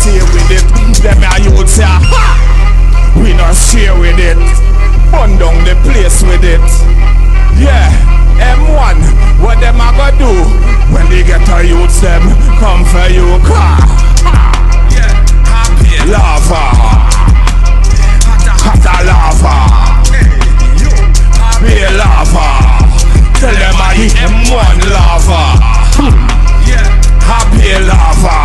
stay with it. Them a youth say, ha! We not share with it. Burn down the place with it. Yeah, M1, what them a go do when they get a youth them come for you car? Yeah, happy lava, hot lava, be lava. Tell them I eat M1 lava. Yeah, happy lava,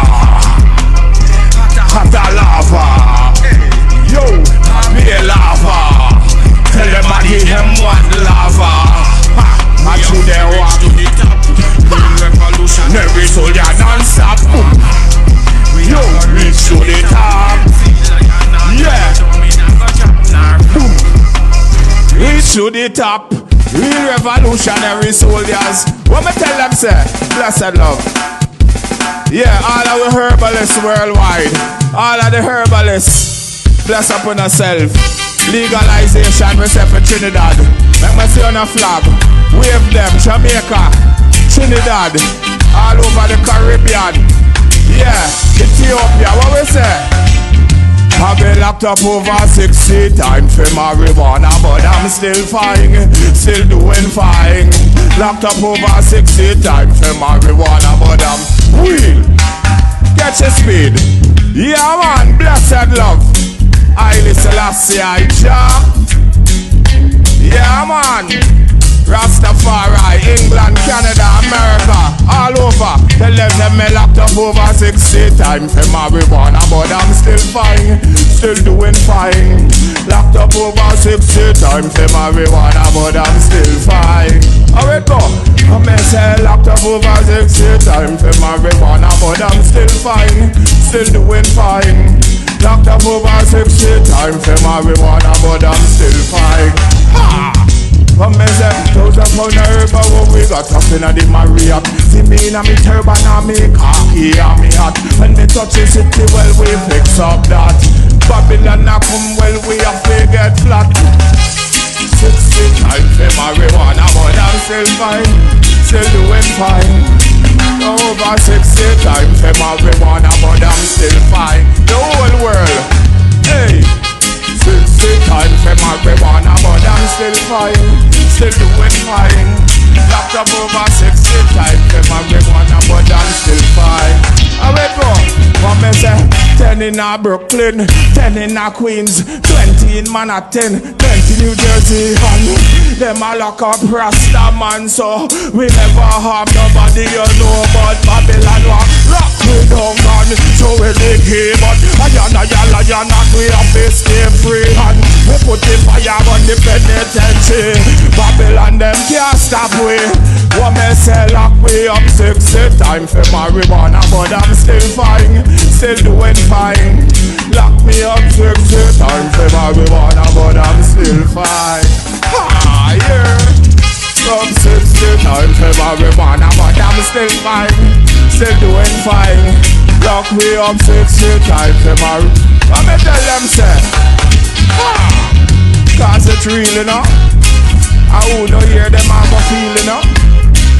hot lava. Yo, happy lava. Tell them I eat M1 lava. I shoot their walk. Every soldier non-stop. Yo, reach to the top. Yeah. Reach to the top. Real revolutionary soldiers. What me tell them say? Blessed love. Yeah, all of the herbalists worldwide. All of the herbalists. Bless upon yourself. Legalization, we say for Trinidad. Make me see on a flag. Wave them, Jamaica, Trinidad, all over the Caribbean. Yeah, Ethiopia, what we say? I've been locked up over 60 times for marijuana, but I'm still fine, still doing fine. Locked up over 60 times for marijuana, but I'm real. Get your speed. Yeah man, blessed love. Haile Selassie, Jah. Yeah man. Rastafari, England, Canada, America, all over. Tell them me locked up over 60 times for marijuana, but I'm still fine, still doing fine. Locked up over 60 times for marijuana, but I'm still fine. How it go? I may say locked up over 60 times for marijuana, but I'm still fine, still doing fine. Locked up over 60 times for marijuana, but I'm still fine. Ha! Come and say, 1,000 pound of herb, what we got up in the Marriott. See me in a me turban and me khaki and me hat. When me touch the city, well we fix up that. Babylon a come, well we have to get flat. 60 times for marijuana, but I'm still fine, still doing fine. Over 60 times for marijuana, but I'm still fine. The whole world, hey. 60 times for marijuana, but I'm still fine, still doing fine. Locked up over 60 times for marijuana, but I'm still fine. How it go? What me say? 10 in a Brooklyn, 10 in a Queens, 20 in Manhattan, 20 New Jersey, and them a lock up Rasta man, so we never harm nobody, you know, but Babylon walk rock we down man, so we the key, but ayana, we have to stay free, and we put the fire on the penitentiary. Babylon them can't stop we. What me say, lock we up 60 times for marijuana, but I'm still fine, still doing fine. Lock me up 60 times for marijuana, but I'm still fine. Ha, yeah. Up 60 times for marijuana, but I'm still fine, still doing fine. Lock me up 60 times for marijuana. What me tell them say? Ha, cause it's real, you know. I who don't hear them, I go feel, you know.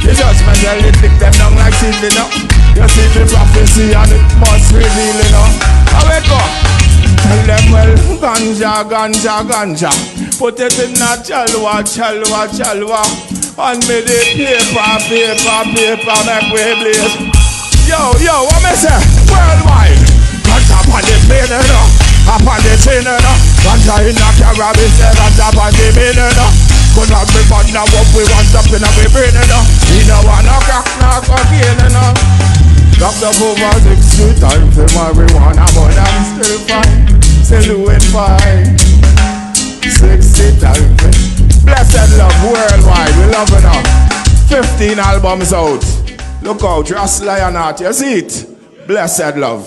You just mentally pick them down like seed, you know. You see the prophecy and it must reveal, you know. How it go? Tell them, well, ganja, ganja, ganja. Put it in a chalwa, chalwa, chalwa. And me the paper, make way blaze. Yo, what me say? Worldwide. Ganja upon the plane, you know. Upon the chain, you know. Ganja in the Caribbean, ganja upon the main, you know. Gonna be fun now, what we want up in our brain, you know. We don't want no crack, knock again, you know. Locked up over 60 times for marijuana, but I'm still fine, still doing fine. 60 times. Blessed love worldwide, we love it now. 15 albums out. Look out, Ras Lionheart, you see it? Blessed love.